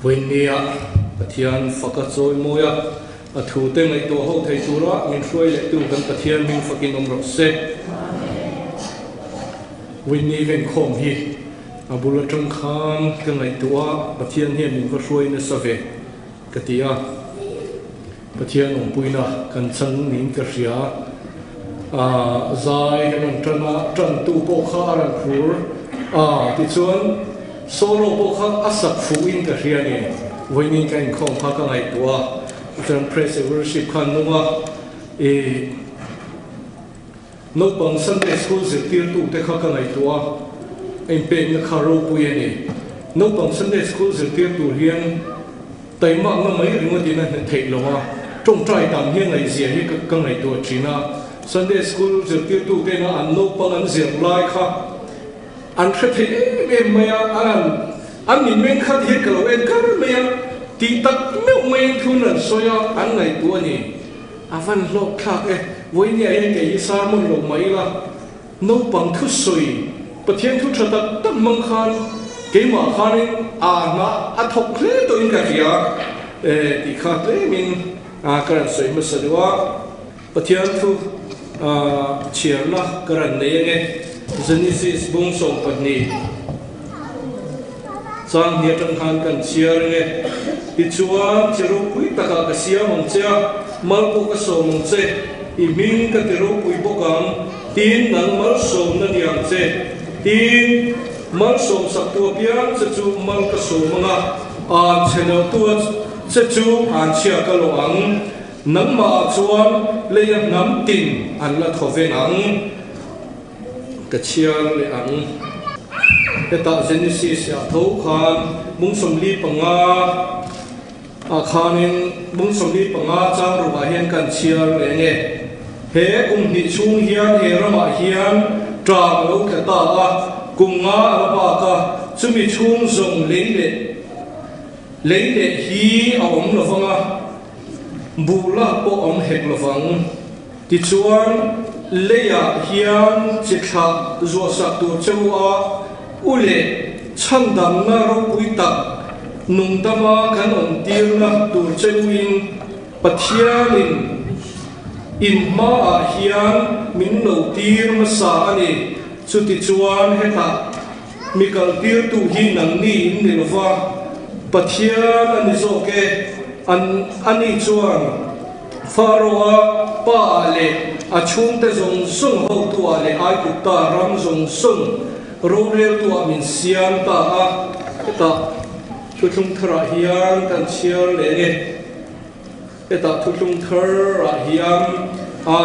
Vinh Pathian Fakazoi Moya, a two thing like to hold Tatura, mean Troy let do them Pathian mean fucking number set. Winnie can come here. A bulletin Khan can like to Pathian him in Fashoy in the Save. Katia Pathian on Puina, Kansan in Kashia. Zai and Trana, Tran to Bokar and Kur. This one. Solo boka asak fuin ka riani wini kan khom kha ka ngai tua tran praise worship khan nuwa no bang Sunday school ze tir tu te kha ka ngai tua em pe na kharo pu yani no bang Sunday school ze tir tu rian tai ma na mai ringo din na thei lowa trong trai tam hian ngai zia hi ka ngai tua china Sunday school ze tir tu te na an no bang an zia lai kha anh sẽ thấy em mày anh nhìn mình khát hết cả rồi em khát mày thì tất nếu mày thu nợ soi anh này tua nhỉ văn lộc khác với nhà em cái sao mà lộc mấy là nấu bằng thuốc sôi bát thiên thuốc thật tất mong khan cái mà khan na thọc lẽ tôi in cái gì thì khác lẽ mình cái sôi mà sao đó bát thiên thuốc chia là cái này nghe Genesis bung song patni sang dia tenghan kan siar nge ichuan chiru pui taka ka sia mong cha malpo ka so mong che imin ka tiru pui bokam tin nang mal so na diang che tin mal so sak tu pian che chu mal ka so manga an cheno tu che chu an chia ka lo ang nang ma chuan le yang nam tin an la thove ang cái chiang le ang cái ta Genesis ya thấu khan mung som li panga khanin mung som li panga chang ru ba hian kan chiang le nge he ni chung hian he rama hian tra lo ka ta kunga ba ka chumi chung zong le hi awm lo fanga bula po om hek lo fang ti chuan leya hian chikha zo sak tu chawa ule chandam na ro puita nung tama kan on tir na tur chewin pathianin in ma hian min lo tir ma sa ani chuti chuan heta mikal tir tu hi nang ni in nilwa pathian ani zo ke ani chuan faroa pa le a chung te zong sung ho tu ale ai ku ta ram zong sung ro rel tu min siam ta ta thu thung thara hian kan chiar le nge ta thu thung thara hian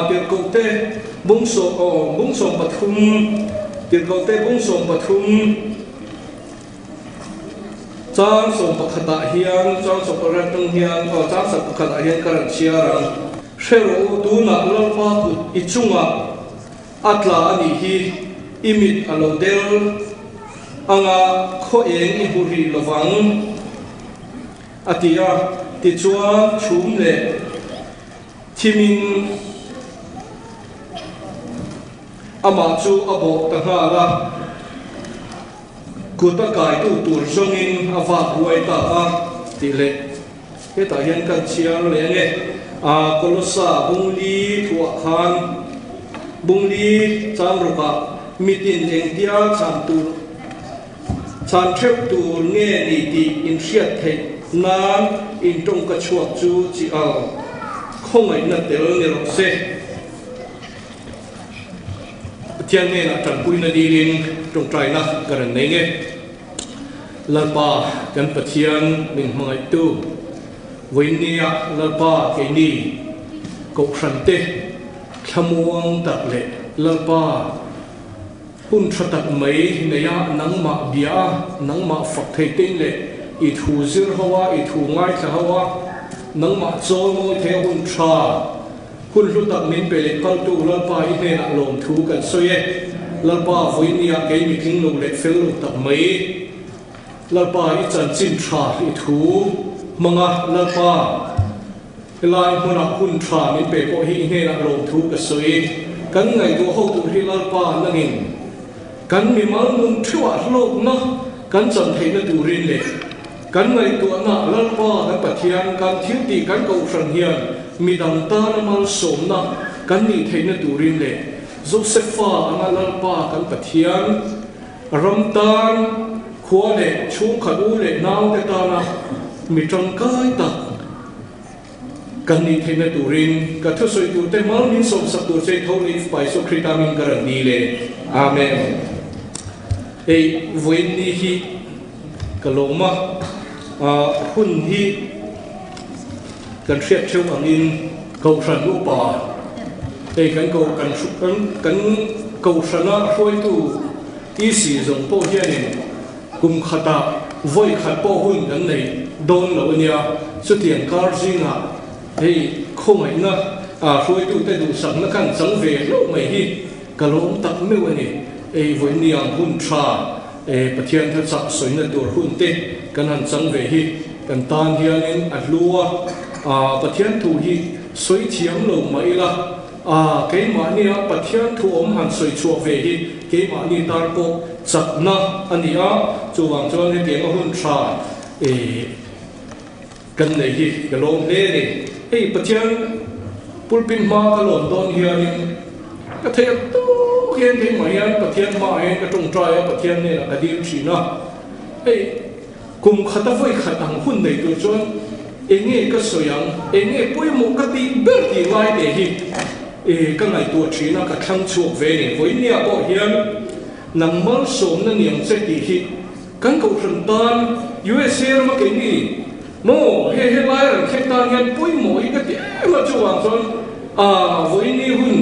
tir ko te bung so pathum tir ko te bung so pathum chang som pakhata hian chang so paratang hian chang sa pakhata hian kan chiarang Shero tu na lalpa tu ichunga atla ani hi imit alodel anga khoeng ihuri lovang atia tichua chumle timin ama chu abo tangala kuta kai tu tur zongin awa ruai ta tile eta hian kan chiar le nge Kolosa bungli thua khan bungli chang ruka mitin engtia chan tu chan thep tu nge ni ti in riat thei nan in tong ka chuak chu chi khongai na tel ni ro se tiang ne na tan pui na dirin tong trai na karan nei nge lalpa kan pathian min mangai tu Winia lalpa ke ni ko sante thamuang tak le lalpa hun thatak mai neya nangma bia nangma fak thei ting le I thu zir hawa I thu ngai tha hawa nangma chol mo the hun tha hun lutak min pe kal tu lalpa I ne na lom thu kan soye lalpa winia ke mi king lo le fel lo tak mai lalpa I chan chin tha I thu mga lalpa ilai muna kun tra min pe ko hi ne na lo thu ka soi kan ngai do ho tu hi lalpa nangin kan mi mal nun thua lo na kan chan thei na tu rin le kan ngai tu na lalpa kan pathian kan thil ti kan ko san hian mi dang ta na mal som na kan ni theina turin le Josepha anga lalpa kan pathian ramtan khua le chung khadu le naw te ta na mi tang kai ta kan ni theina turin ka thu soi tu te mal min som sak tu se tholi pai so krita min karan ni le amen ei voin ni hi kaloma hun hi kan riat theu ang in kau san lu pa ei kan ko kan kau sana foi tu isi zong po hianin kum khata voi khat po hun kan nei don lo ania su tian kar zinga ei khomai na foi tu te du sang na kan sang ve lo mai hi kalom tak me wani ei voi ni ang hun tha pathian tha sak soina tur hun te kan han sang ve hi kan tan hianin atlua pathian thu hi soi thiam lo mai la ke ma ni pathian thu om han soi chuak ve hi ke ma ni tar po chakna ania chuwang chuan he ke ma hun tha kan nei hi kalom le ni ei pathian pulpin ma kalon don hianin ka thei tu hian ke ma hian pathian ma hian ka tung trai pathian ne la ka dil thina ei kum khata voi khatang hun nei tu chuan enge ka soyang enge poimo ka ti ber ti lai te hi ka ngai tu thina ka thang chuak ve ni voi nia po hian nang mal som na niang che ti hi kan ko ran tan USA ma ke ni mo he lai ran khe tan hian poimo hi ka ti ma chuang chuan voi ni hun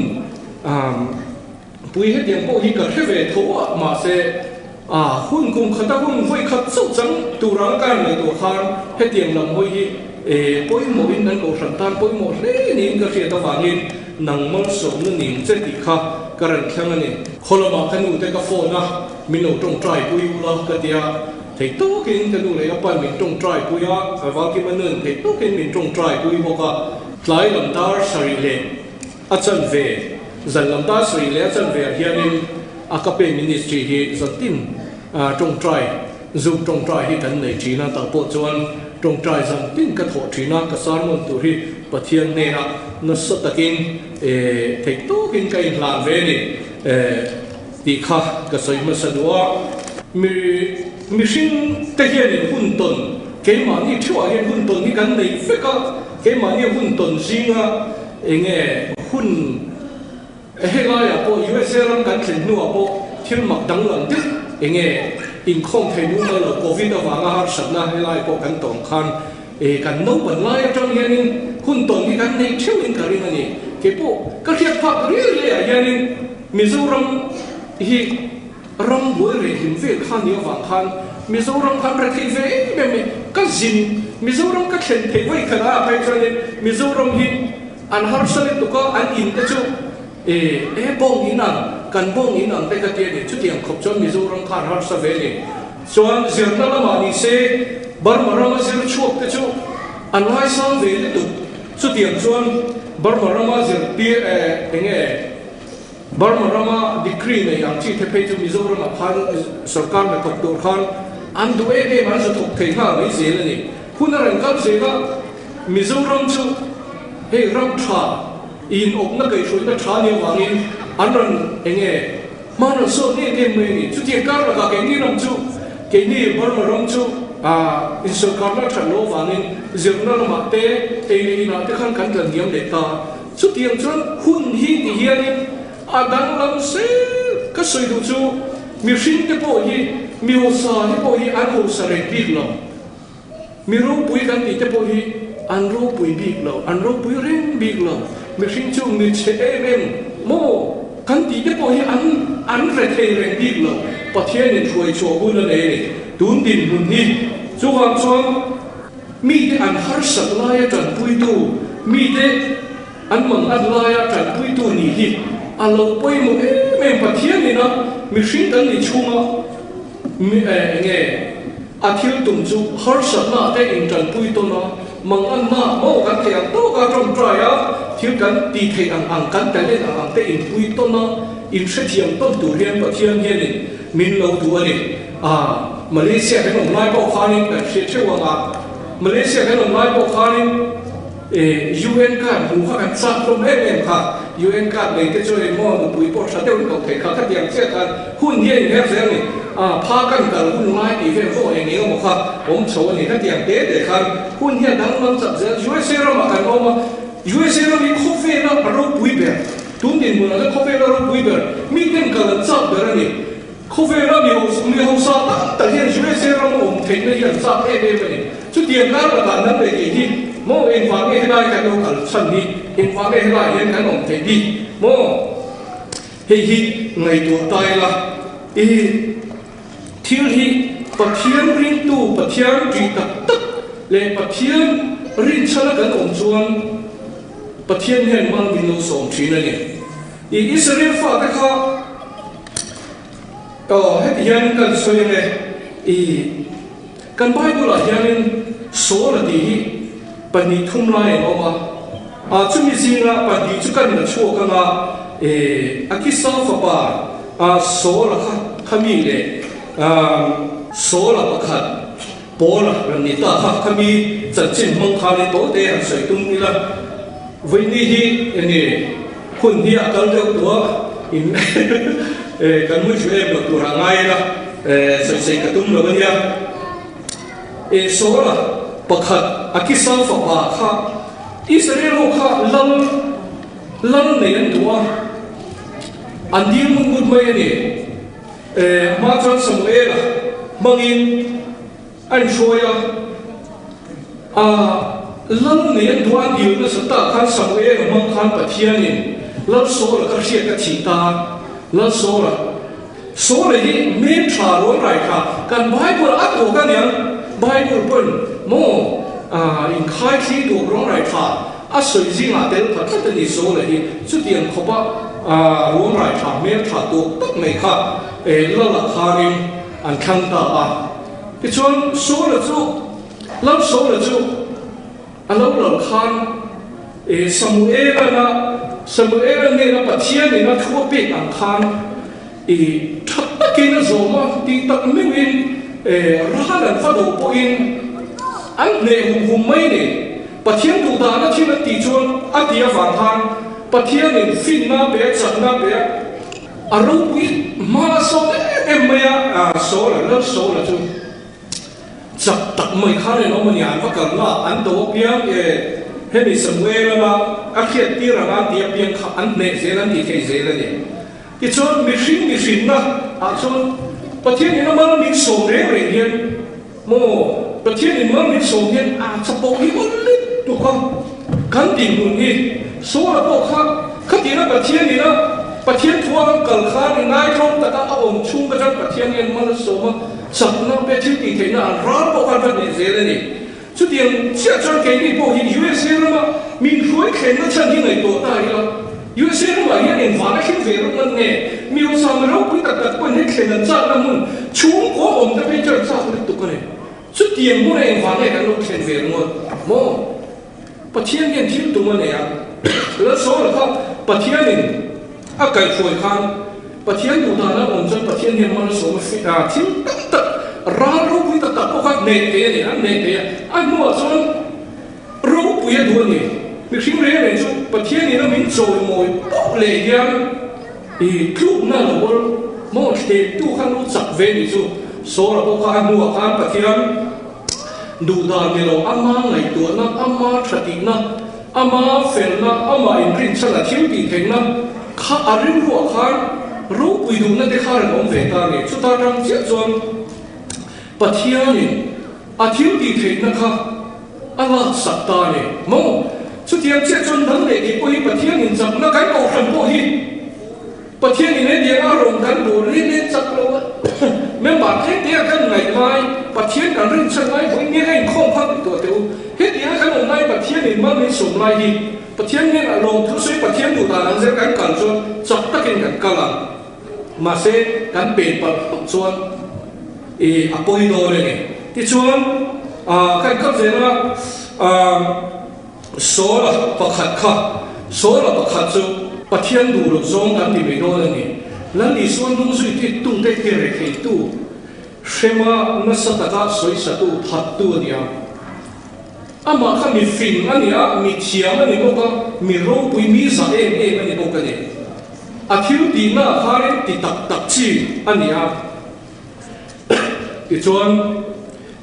pui hết tiền bộ hi cả thế về thổ mà sẽ hun cùng khát hun với khát sâu trắng tu răng can này tu khan hết tiền làm mỗi hi bôi mỗi nên cầu sản tan bôi mỗi đấy nín cái chuyện tao vàng in nang mong sống nên nín chết đi kha cái rần khang này khi mà cái nụ cái phone na mình nấu trong trái bôi u cái dia thì tốt cái nụ này cái bàn mình trong trái bôi á và cái mình nên thì tốt cái mình trong trái bôi hoa cả lại làm ta sari lệ chân về dần làm ta sari lệ chân về hianin akape ministry hi zantin trong trái zoom trong trái hi kan nei china ta po chuan trong trái zantin ka tho china ka sarmon tu hi pathian ne na no sotakin thei to kin kai hlan ve ni ti kha ka soi ma sadwa mi shin te hian hun ton ke ma ni thua hian hun ton ni kan nei feka ke ma ni hun ton zinga enge hun helai apo USA ram kan thlen nu apo thil mak dang lang dik enge in khong thei nu ma lo covid awanga har sabna helai ko kan tong khan kan no ban lai atang hianin hun ton ni kan nei theu in karing ani ke po ka thiat phak ri le hianin Mizoram hi ram boi re him ve khan ni awang khan Mizoram khan ra thei ve me ka zin Mizoram ka thlen thei vai khara pai chanin Mizoram hi an har sale tu ka an in te chu bong inang kan bong inang te ka ti ni chu tiang khop chon Mizoram khan har sa ve ni chuan zirna lama ni se barmarama zir chuak te chu an lai sang ve le tu chu tiang chuan barmarama zir ti enge barmarama decree nei ang chi the pe chu Mizoram khan sarkar na thok tur khan an du e man chu thok thei ha mai zel ni hunaran kap zela Mizoram chu he ram tha in ok na kai shoi na tha ni wangin anran enge man so ni ke me ni chu ti kar la ka ke ni ram chu ke ni barmaram chu in sarkar na tha lo wangin zirna ma te ni na te khan kan kan niam le ta chu tiang chuan hun hi ti hianin adang lam se ka soi du chu mi shin te po hi mi ho sa ni po hi an ho sa re big lo mi ro pui kan ti te po hi an ro pui big lo an ro pui ren big lo mi shin chu mi che em mo kan ti te po hi an re the ren big lo pathian ni thui cho bu la ne ni tun din hun ni chu wang chuan mi te an har sak la ya tan pui tu mi te an mang an la ya tan pui tu ni hi alo poi mo em pathian ni na mi shin kan ni chunga mi nge athil tum chu har sak na te in tan pui to na mang an na mo kan thiang to ka trong trai a thil kan ti thei ang kan ta le ang te in pui to na in se thiam ton tu hian pathian hian ni min lo tu ani Malaysia kan online po khanin kan sheche wanga Malaysia kan online po khanin UN kan hu kan sa from em kha UN kan le te choi mo du pui po sa te ko te kha ka tiang che kan hun ye ne se ni pha kan kal hun lai ti fe ko e ni mo kha om cho ni ka tiang te de khan hun ye dang mang sa je USA ro ma kan oma USA ro ni ko fe na ro pui be tun din mo na ko fe ro pui be mi den ka sa be ni ko fe na mi ho sa ta hian USA ro mo te na hian sa e be ni chu tiang ka ra ta nan be ki mo in fa me hai ka no kal chan ni in fa me hai yen kan om te di mo hi ngai tu tai la thil hi pathian rin tu pathian ri tak tak le pathian rin chala kan om chuan pathian hen mang bin lo som thin ani Israel fa ta kha het yan kan soi le kan Bible la yan so la di pani thum lai oma chumi singa pani chukan na chu ka nga akisa fa pa so la khami le so la pakhat pola rani ta khami chachin mang khani to te an soi tum ni la voini hi ani khun hi akal de to in kan mu jwe ba tu rangai la sai ka tum lo nia so la pakhat akisa fa pa kha Israel kha lam ne an tua andir mun gut mai ni ma tran Samuel mangin an shoya lam ne an tua dir na sata khan Samuel mang khan pathianin lam so la ka sia ka thita lam so la hi me tha ro rai kha kan Bible at ko kan yang Bible pun mo in khai thi do rong rai tha soi jing a tel phat ta ni so le hi chu tiang khopa rong rai tha me tha to tak mai kha la la kharin an khang ta ti chon so le chu lam so le chu alo lo khan Samuel ne na pathian ne na thu pe an khan thak takin zo ma ti tak me win rahalan fa do po in an ne hum mai ne pathian tu da na thina ti chon atia van than pathian in fin na be chat na be aro wi ma so em maya so la chu chak tak mai kha ne no mani an va kar na an do piang he ni Samuel na akhiat ti ra na ti piang kha an ne zelan ti ke zelan ni ti chon mi shin na chon pathian in ma min so re hian mo pathian in ma min so hian chapo hi on le tu kan ti mun ni so la po kha ti na pathian thuang kal kha ni nai thong ta ka om chung ka jan pathian in ma so ma chak na pe thi ti the na ra po kan ni zela ni chu tiang chia chon ke ni po hi USA ma min khoi khen na chan hi ngai to ta hi la USA ma hian in va na hin ve ro man ne mi ro sa ma ro pu ta ko ni khen na cha na mun chung ko om ta pe jar cha ko tu ko ne chu tiang mo ne va ne kan lo khen ve ro mo pathian hian thil tu ma ne ya la so la kha pathian in akai khoi khan pathian tu da na om chan pathian hian ma so ma fi thil tak ra ro pu ta ko kha ne te ni an ne te an mo chon ro pu ya du ni mi sing re ne chu pathian ni na min choi moi po le hian club na lo mo te tu khan lu chak ve ni chu so la ko kha mu khan pathian du da ni lo ama ngai tu na ama thati na ama fel na ama in rin chala thil ti theng na kha arin ru khan ro pu du na te kha ran om ve ta ni chu ta rang che chon pathian in athil ti theng na kha ala sakta ni mo chu tiang che chon dang le ki po hi pathian in chak na kai ko khan po hi pathian in ne dia a rong kan du ri ne chak lo me ba the dia kan ngai mai pathian kan rin chan mai hoi ne hai khom phak to teu he dia kan on mai pathian in ma ne som lai hi pathian ne a long thu sei pathian du ta nan je kan kal chon chak takin kan kala ma se kan pe pa chon apoi do le ne ti chuan kan kap je na sola pakhat chu pathian du ro zong kan ti me do le ni lan ni suan dung sui ti tung te te re khei tu shema nasataka soi satu thatu nia ama kha mi fin ania mi thiam ani boka mi ro pui mi za ani boka ni athil ti na khare ti tak tak chi ania ti chuan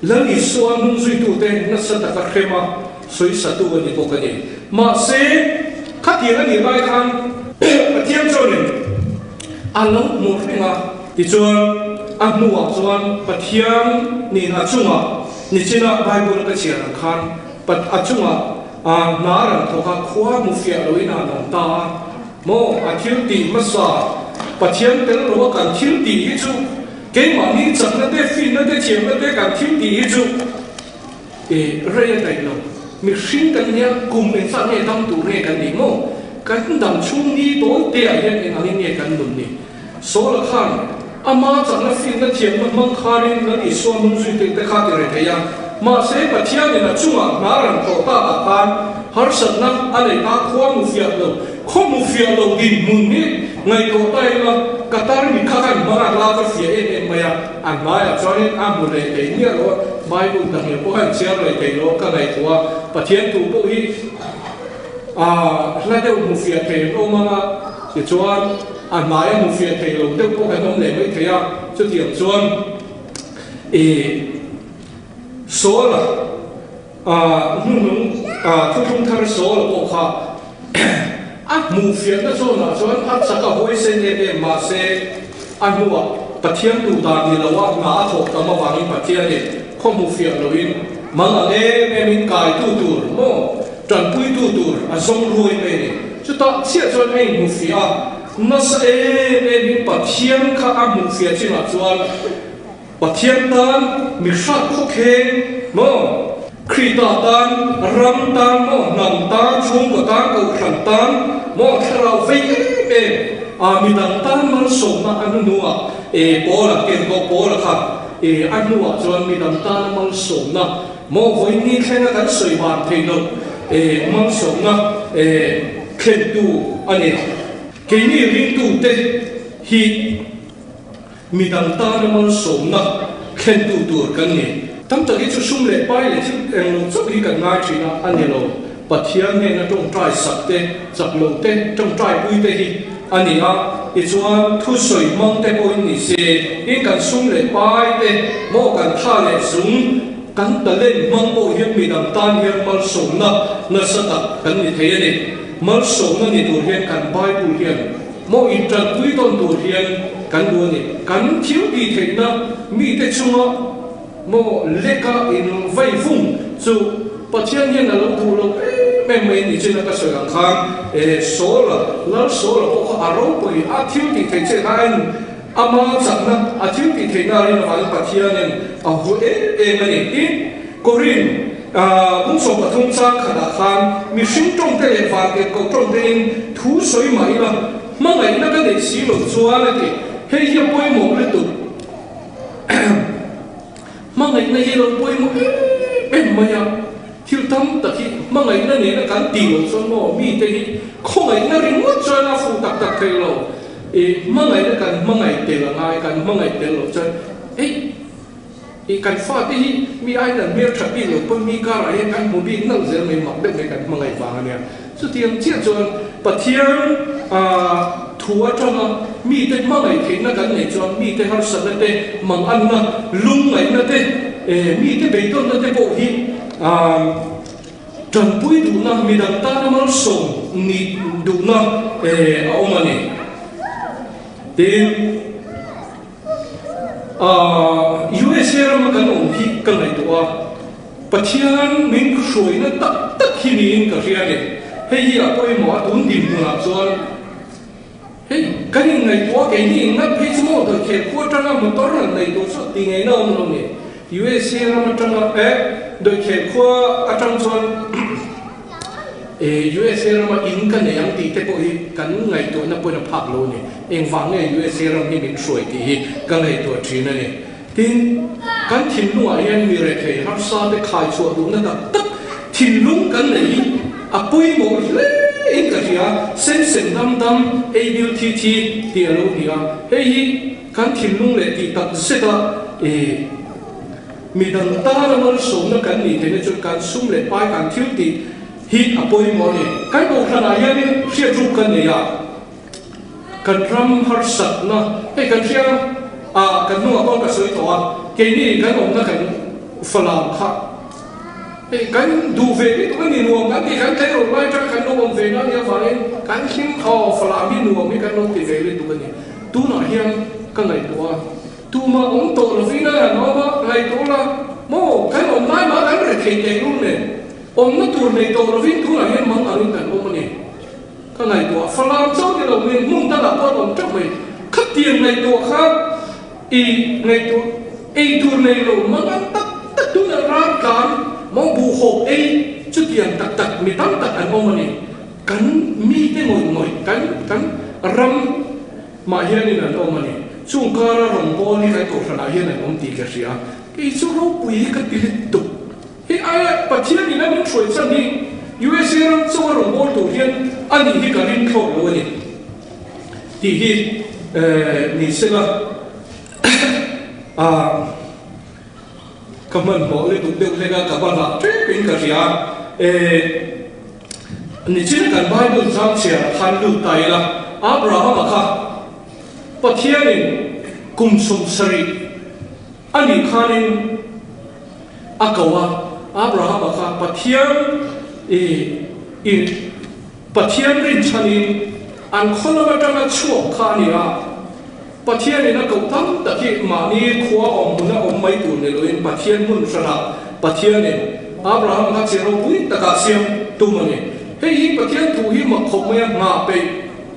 lali suan nun zui tu te nasataka shema soi satu ani boka ni ma se khati ani bai khan atiam chonin alo mo ringa ti chuan amuwa chuan pathian ni na chunga ni china bible ka chian khan pat achunga naran thoka khwa mu fia loina nan ta mo athil ti masa pathian tel ro kan thil ti hi chu ke ma ni chakna te fin na te chiam na te kan thil ti hi chu re dai lo mi shin kan nya kum en sa ne dam tu re kan ni mo kan dam chung ni to te a yen en ani ne kan dum ni so la khan ama chakna fin na chiam na mang kharin na ni so mun zui te kha te re te ya ma se pathian ni na chunga naran tho ta ta khan har sat na ale ta khwa mu fia lo kho mu fia lo din mun ni ngai to tai la katar mi kha kan mara la ka fia e maya an ma ya choni a mu le te ni ro bible ta he ko han chia le te lo ka ngai thwa pathian tu po hi la de mu fia te lo ma che chuan an ma ya mu fia te lo te ko kan le mai te ya chu tiang chuan số là nung thu thar số là bộ kha mu phiền đó số là số anh sắc cả hối sen em mà se anh mua pathian tu ta đi là wa ngã thọ ta mà vàng pathian đi không mu phiền rồi mà em mình cài tu mo trần pui tu song ruồi về chúng ta chia cho anh mu phiền nó sẽ em mình pathian khá mu phiền chỉ là chuan pathian tan mi sat khok he mo krita tan ram tan mo nam tan chung ko tan ko khan tan mo thrau ve be mi dan tan mal som na anu nuwa pola ken ko pola kha anu chuan mi dan tan mal som na mo voi ni khenga kan soi ban thei lo mal som na khen tu ani ke ni ring tu te hi mi dan ta na mal som na khen tu tur kan ni tam ta chu sum le pai le chu eng chu hi kan ngai thina ani lo pathian ne na tong trai sak te sak lo te tong trai pui te hi ani a i chuan thu soi mong te po ni se in kan sum le pai te mo kan tha le sum kan ta len mong po hi mi dan tan hi mal som na sa ta kan ni thei ani mal som na ni tur hian kan bible hian mo in tran pui ton tur hian kan du ni kan thiu ti thei na mi te chunga mo leka in vai vung chu pathian hian alo thu lo me ni china ka soi ang khang sola ko aro poi a thiu ti thei che hain ama chakna a thiu ti thei na ri na wal pathian en a hu mani ti korin bung so pathum cha khada khan mi sing tong te le fa ke ko tong te in thu soi mai la ma ngai na ka de si lo chuan la ti he hi poi mo le tu ma ngai na hi lo poi mo ma ya thil tam ta hi ma ngai na ne na kan ti lo so mo mi te hi kho ngai na ring mo chuan na fu tak tak thei lo ma ngai na kan ma ngai te la ngai kan ma ngai te lo chuan kan fa te hi mi ai na mer thapi lo poi mi ka ra kan mo bi nang zel mai mak de kan ma ngai wa ne chu tiang chia chuan pathian thua trong mi te ma ngai the na kan nei chuan mi te har san na te mang an na lung ngai na te mi te be ton na te po hi trần pui du na mi dan ta na mal som ni du na omani ten USA ram kan om hi kan nei to pathian min khroi na tak hi ni in ka ria ne hei hi a poi mo tun dim na chuan hei kan ngai to ke ni na page mo to ke ko ta na motor na nei to so ti ngai na om no ne USA ram tanga do ke ko atang chuan USA ram in kan ne yang ti te po hi kan ngai to na po na phak lo ne eng wang ne USA ram ni min shroi ti hi kan ngai to thi na ne tin kan thin lu a yan mi re the har sa te khai chu du na tak thin lung kan nei a poi mo le in ka ria sen dam ABTT ti alo ni a hei kan thin lung le ti tak se ta mi dan ta na mal so na kan ni te ne chu kan sum le pai kan thil ti hi apoi mo ni kai ko khana ya ni sia chu kan ne ya kan ram har sat na kan sia kan nu ko ka soi to ke ni kan om na kan falam kha kan du ve ni to ni nuam kan ni kan kai ro lai cha kan no om ve na ya fa kan him falam ni nuam mi kan no ti ve le tu kan ni tu na hiam kan ngai to tu ma ông tổ là vì nó mà ngày tổ là mô cái ông mai mà anh lại thấy thế luôn nè ông nó tu này tổ là vì tu là hiện mang anh cần ông này cái ngày tổ phải làm sao thì đầu mình muốn ta là con ông chấp mình khất tiền ngày tổ khác ngày tổ tu này rồi mà anh tất tu là ra cán mong bù hộ chút tiền tật mi tăng tật anh ông này cắn mi cái ngồi cắn ram mà hiện nay là ông này chung cara rong bol ni kai ko thana hian an om ti ka ria ke chu ro pui ka ti tu he ai pathian ni na min throi chan ni USA ram chu rong bol tu hian ani hi ka rin tho lo ni ti hi ni sela kaman bo le tu de le ga ka ba la tre pin ka ria ni chin kan Bible sang chia han lu tai la Abraham kha pathianin kumsum sari ani khanin akawa Abraham kha pathian pathian rin chanin an khonama tanga chuak khania pathianin akau tam taki mani khuwa omuna ommai tu ne loin pathian mun sara pathianin Abraham kha chero pui taka siam tumani hei pathian tu hi makhomaya nga pe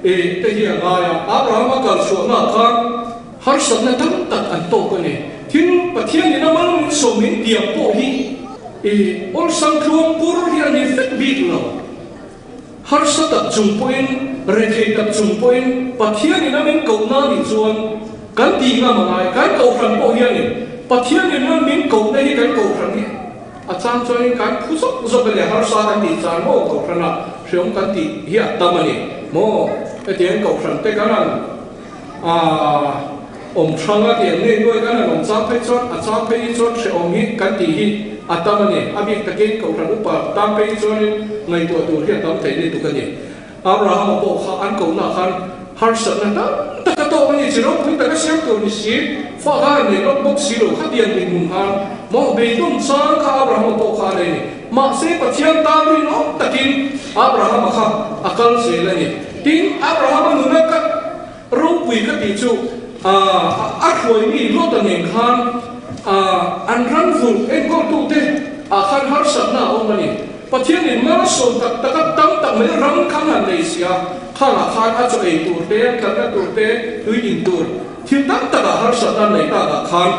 te hi ngaya Abraham kal suana kha har sabna tam tak an to ko ne thin pathian ni namal so min tiam po hi ol sang khuam pur hi ani fet bit lo har sa tak chung point re thei tak chung point pathian ni namin ko na ni chuan kan ti nga mangai kan ko ran po hi ani pathian ni namin ko na hi kan ko ran ni a chang choi kan phusok le har sa kan ti chan mo ko ran na hriom kan ti hi atamani mo tiang ko ran te kan om thanga ti ne noi kan om cha phei chot a cha phei chot se om hi kan ti hi atamani abi taken ko ran upa tam phei chot ngai to tu hi tam thei ni tu kan ni Abraham po kha an ko na khan har sa na ta ka to ni chiro pui ta ka siam to ni si fa ga ne no bok si lo kha dian ni mun han mo be dum sa kha Abraham po kha ne ma se pathian ta ri no takin Abraham kha akal se la ni tin Abraham nu na ka ro pui ka ti chu a khoi ni lo ta ne khan an ran ful en ko tu te khan har sa na o mani pathian ni ma so tak tam tak me ram khang han nei sia khan a cho ei tur te kan na tur te tui in tur thil tak tak har sa na nei ta khan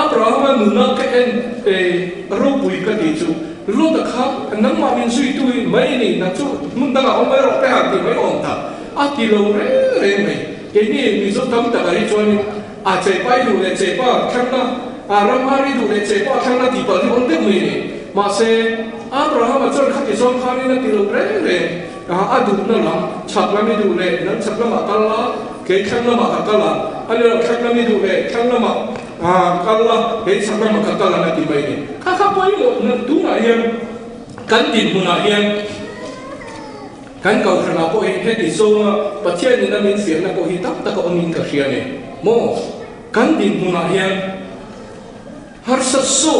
Abraham nu na ka en ro pui ka ti chu lo ta kha nang ma min sui tu mai ni na chu mun da o mai ro pe ha ti mai on ta a ti lo re mai ke ni mi zo tam ta ri chuan a che pai du le che pa khang na ram ma ri du le che pa khang na ti pa ni on te mai ni ma se Abraham a chon kha ti zon kha ni na ti lo re a du na la chak la mi du le nan chak la ma ta la ke khang na ma ka la ani lo khang na mi du le khang na ma kala he chak la ma ka la na ti mai ni kha pai mo na tu na hian kan tin mu na hian kan kau khana ko he ti so pathian ni na min fian na ko hi tak tak o min ka hria ne mo kan tin mu na hian har sa so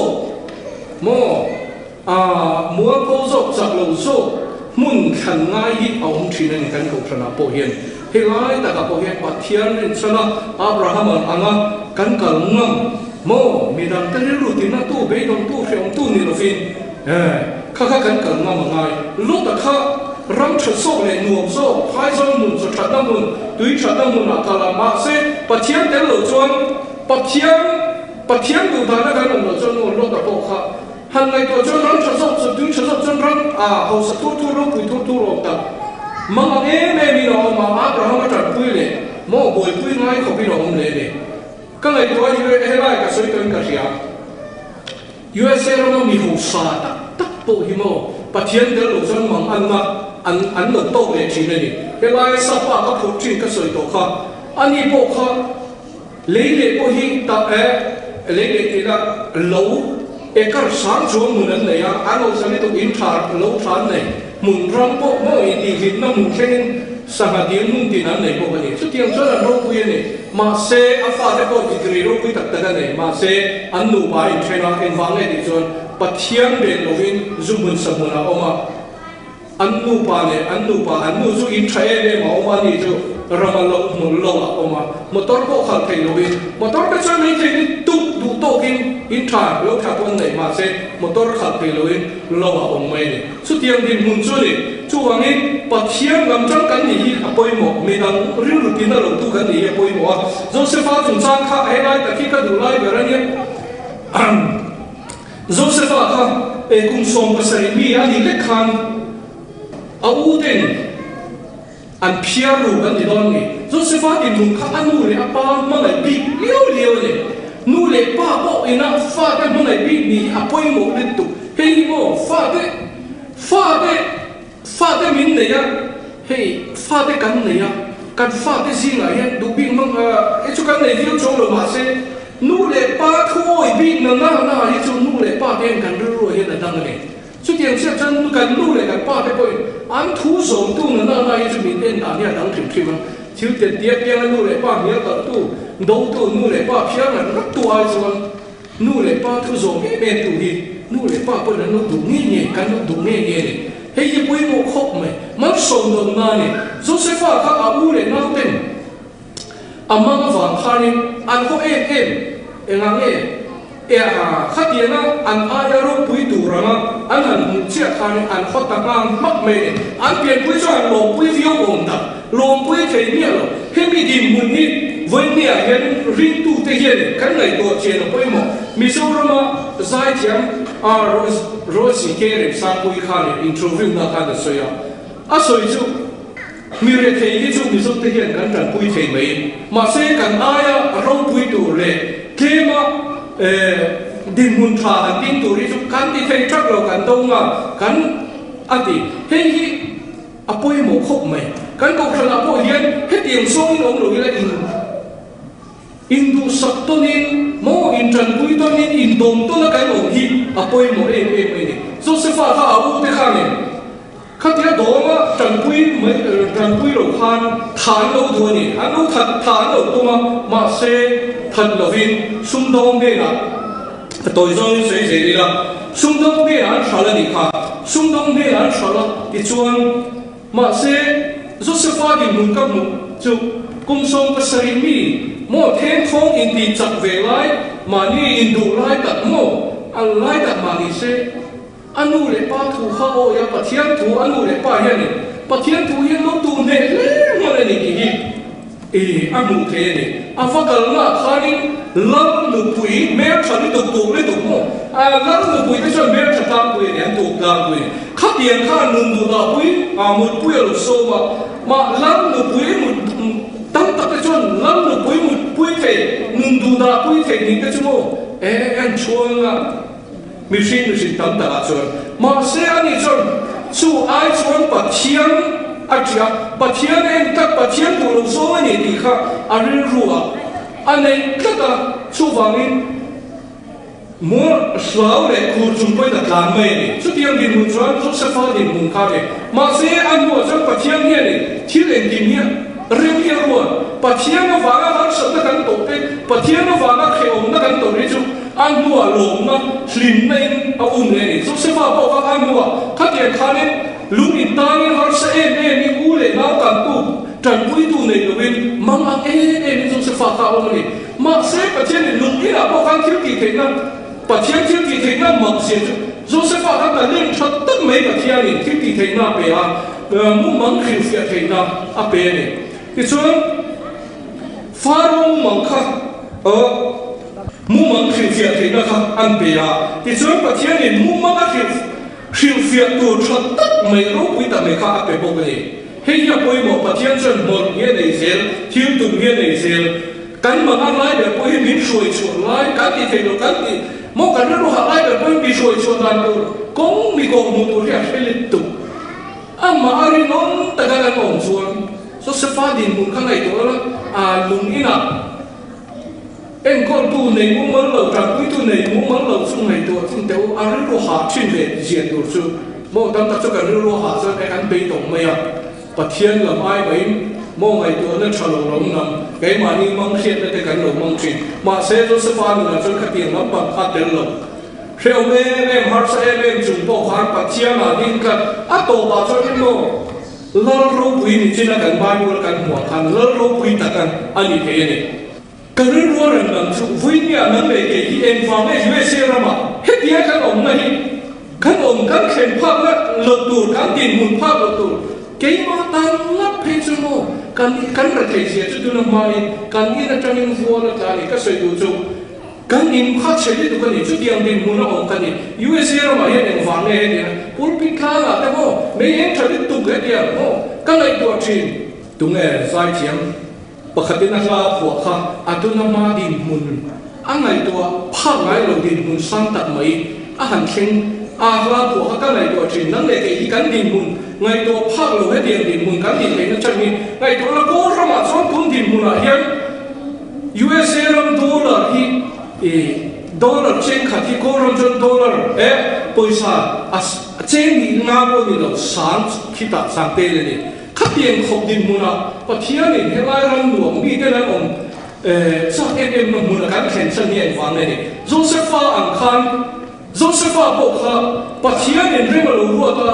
mo mua ko zo chak lo zo mun khan ngai hi aum thina ni kan kau khana po hian he lai ta ka po hian pathian rin chana Abraham anga kan kal ngam mo midam ta ri ru tin na tu be dong tu hriom tu ni lo fin kha kan kal ngam ngai lo ta kha ram thot so le nuam so phai zon mun so that na mun tui that na mun akala ma se pathian tel lo chuan pathian du ta na kan lo chuan lo ta po kha han ngai to chuan ram thot so tui thot so chuan ram ho sa tu ro pui tu ro ta ma me mi no ma Abraham ta pui le mo boi pui ngai ko bi no om le ka ngai to he lai ka soi kan ka ria USA ro mi ho sa ta po hi mo pathian tel lo chuan mang an na an lo to le thi ne ni he lai sa pa ka phut thin ka soi to kha ani po kha le po hi ta lấy cái là lâu ekar sáng chuông muốn ăn này anh ông sẽ tụ in thar lâu thar này muốn rong bộ mỗi đi vịt nó muốn khen sang hạt điện muốn tin ăn này bộ cái này chút tiền cho là rong bùi này mà xe áp phá cái bộ cái người rong bùi tất tất này mà xe anh nụ bài trên là em vang này đi chọn bắt thiam đến lovin zoom muốn sắm muốn nào mà anh nụ pa anh nụ chú in thay này mà ông anh đi chú ramalok muốn lâu mà motor bộ khẩn thay lovin motor cái chỗ này thì tụt đủ to in thar lâu thar con này mà xe motor khẩn thay lovin lâu ông mấy này chút tiền đi muốn chú này chú hoàng ấy bắt thiam làm trăng cái gì apoi một mình đang riu rụt tin là lâu tu cái gì apoi một Joseph chúng ta khác hay lại tại khi cái đủ lại về ra nhé Joseph khác cùng sống với sợi mi anh đi lết khan áo tên anh phía ru anh đi đâu nhỉ Joseph đi nung khác anh nuôi apa mà lại bị liêu này nuôi pa bộ ina pha cái mà lại bị mi apoi một liên tục hey mo pha cái mình này á hey pha cái cắn này á cắn pha cái gì này đủ bị mang cái chỗ cắn này tiêu trong rồi mà sẽ nu lệ pa thôi bị nó na đi chỗ nu lệ pa cái cắn rồi hiện là đang này chút tiền sẽ chân nu cắn nu lệ cắn pa cái bôi anh thu giống tu nó na đi chỗ mình hiện đang đang tìm mà thiếu tiền tiết cái nu lệ pa nhớ tận tu đâu tu nu lệ pa phía là nó tu ai rồi nu lệ pa thu giống cái bên tu đi nu lệ pa bôi nó đúng nghe cắn nó đúng nghe này hey ye bôi một khóc mày mất sống được na này Joseph các áo lệ nào tên amang vàng khanin an ko em engang khát tiền an ai ro pui tu rama an han chia khanin an khot ta mang mak me an pian pui cho an lo pui viu om ta lo pui thei mi lo hemi din mun ni với nia hen rin tu te hiền cái này to chen pui mo mi so rama zai tiam rose ke re sang pui khanin interview na kha da soya a soi chu mi re thei hi chu mi so te hian kan ran pui thei mai ma se kan aya ro pui tu le kema din mun tha an tin tu ri chu kan ti thei thak lo kan dong nga kan ati hei hi apoi mo khop mai kan ko khan apo hian he tiang song in ong lo la in du sak tonin mo in tran pui tonin in dom to la kan ong hi apoi mo em ni Joseph ka au te khan khát tiếc đó mà trần quý đầu khan thán lâu thôi nhỉ anh lâu thật thán lâu tu mà xe thật là viên xung đông đây là tôi do như thế gì là xung đông đây là sao là đi khá xung đông đây là sao là đi chuan mà xe Joseph đi muốn cấp một chú cùng sống cái sợi mi mỗi thiên phong in đi chặt về lại mà ni in đủ lại tận mồ anh lại tận mà đi xe anh nuôi để ba thu khâu ya bắt thiên thu anh nuôi để ba hiện này bắt thiên thu hiện nó tu này mà này gì anh nuôi thế này anh phải cần là khai lăng nụ bụi mẹ chọn đi tục mồ lăng nụ bụi cái chọn mẹ chọn tam bụi này tục tam bụi khát tiền khát nụ là bụi một bụi là số mà lăng nụ bụi một tăng tất cái chọn lăng nụ bụi một bụi thế nụ là bụi thế này cái chỗ anh chuông mi sin tam ta chon ma se ani chon chu ai chon pathian achia pathian en tak pathian tu lo so ani ti kha ari ruwa anei tata chu wangin mo swau le khur chung poi da tlan mai ni chu tiang din mun chuan chu sa fa din mun kha de ma se an mo chon pathian hi ni thil en din hi rem hi ruwa pathian no wanga har sa ta kan to pe pathian no wanga kheom na kan to ri chu anh mua lồng mà slim lên ông này số xe vào bao các anh mua các tiền khai lên lúc in tay họ sẽ em đi u để nào cần tu trần quý tu này rồi bên mang ăn em số xe vào các ông này mà xe ở trên này lúc kia là bao các thiếu kỳ thế nào và thiếu kỳ thế nào mặc gì số xe vào các bạn lên thật tất mấy cái thiên này thiếu kỳ thế nào về muốn mang khiêu phiệt thế nào về này cái số phá rong mang khác mu mang khiêu phiệt thì nó không ăn bia thì chúng ta thấy này mu mang khiêu phiệt tu thật tất mấy lúc quý ta mấy khác ăn bia bốc này hay là bôi một bát thiên chân một nghĩa này xel thiếu tụng nghĩa này xel cắn mà ăn lại để bôi miếng sôi chuột lại cắn thì thấy được cắn thì một cái nó hạ lại để bôi miếng sôi chuột làm đâu cũng bị gồm một tổ chức phải liên tục mà ai nói ta cái là ổn xuống số sẽ phát điện một cái này đó là lùng ina em con tu này muốn mở lầu trăng quý tu này muốn mở lầu xuống này tu chúng tôi ăn rượu hạ trên về diện đồ su mô tâm ta cho cả rượu hạ cho em ăn bê đồng mày à và thiên làm ai vậy mô ngày tu nó trả lồng lồng nằm cái mà ni mong khiết để cái lồng mong chuyện mà sẽ cho sẽ pha nữa cho khách tiền lắm bằng phát tiền lồng theo em har sa em chung po har pa chia na din ka ato ba cho em mo lal ro pui ni china kan ba yu kan mo kan lal ro pui ta kan ani the ne ka ru ro ran nam chu vui ni an le ke hi en fa me yu se ra ma he tia kan om na hi kan om kan khen pha na lo tur kan tin mun pha lo tur ke ma tan la pe chu mo kan ra ke sia chu tu na ma ni kan ni na tang in vo na ta ni ka sai du chu kan in khat se ni tu kan ni chu tiang din mun na om kan ni USA ra ma ye en fa ne ni pul pi kha la te mo me en tha tu ge dia mo ka lai tu thin tu nge sai thiam pakhatin na la kho kha atu na ma din mun angai tu pha ngai lo din mun san tak mai a han khen a la kho ka lai tu thin nang le ke hi kan din mun ngai tu pha lo he din mun kan din le na chan ni ngai tu la ko ra ma chon kun din mun a hian USA ram dollar hi dollar chen khát thì có rong chân dollar paisa chen ni nga bo ni lo san khi ta sang te le ni khát tiền khop din muna pathia ni helai ram nuam mi te la om sa em no muna kan khen san ni wang le ni Josepha ang khan Josepha bo kha pathia ni rem lo ru ta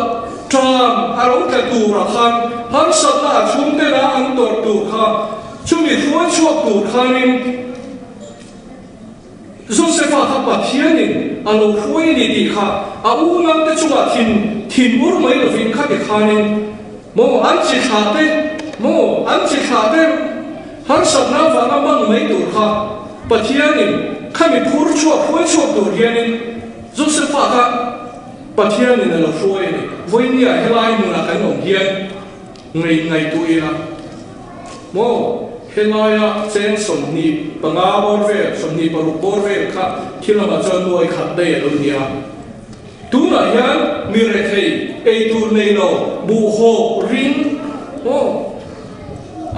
tram arong ka tu ra khan har sa ta chung te la ang tor tu kha chumi thuan chuak tu khanin Josepha ha pathianin alo huai ni ti kha a u nam te chunga thin ur mai lo fin kha ti khanin mo an chi kha te har sab na wa na mang mai tur kha pathianin khami phur chuak huai chuak tur hianin Josepha ha pathianin alo huai ni voi ni a helai mu na kan om hian ngai tu ira mo helaya chen som ni panga bor ve som ni paru bor ve kha khilama chon noi khat de lo nia tu na yan mi re thei ei tu nei lo bu ho ring o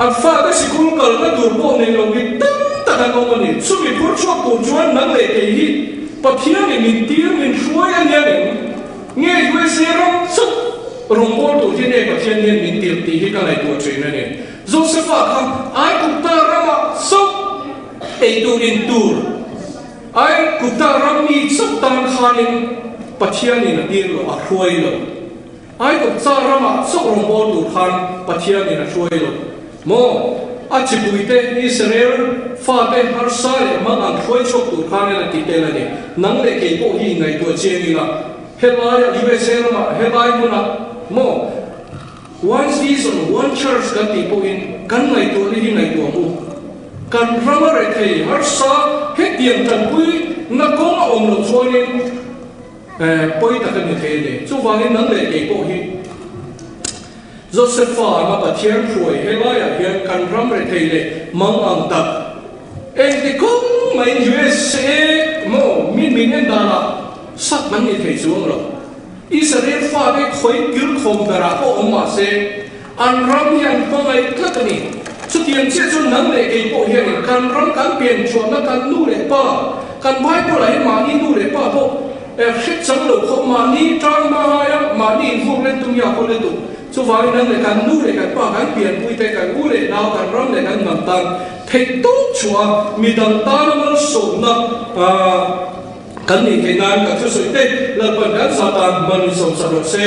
al fa da sikul kal na dur bo nei lo mi tam ta ka ko ni su mi pur chok tu chuan nang le ke hi pathia ni min tir min shuai an ya ni nge yu se ram su rong bor tu ti ne pathia ni min tir ti hi ka lai tu train na ni Josepha kha ai kupta rama sok ei tur in tur ai kupta rami sok tan khanin pathiani na dir lo a hruai lo ai kupta rama sok rong bol tur khan pathiani na hruai lo mo a chipuite Israel fa te har sale ma an hruai chok tur khan na ti te la ni nang le ke po hi ngai to che ni la helaya USA rama helai muna mo one season, one church kan tipo in kan ngai tu ni ngai tu mu kan rama re thei har sa he tiang tan pui na ko ma om lo chuanin poi ta kan ni thei le chu wangin nang le ke po hi Josepha ma pathian khuai helaya hian kan ram re thei le mang ang tak en ti kom mai USA mo min en dana sak man ni thei chuang lo Israel fa be khoi kir khom dara ko oma se an ram yan ko ngai thakani chu tian che chu nang le ke po hian kan ram kan pian chuan na kan nu le pa kan bai po lai ma ni nu le pa po khit chang lo kho ma ni tang ma ya ma ni hu le tum ya ko le tu chu vai nang le kan nu le kan pa kan pian pui te kan u le naw kan ram le kan ngam tan thei tu chua mi dan ta na so na kan ni ke nan ka chu soi te la pan kan satan man som sa ro se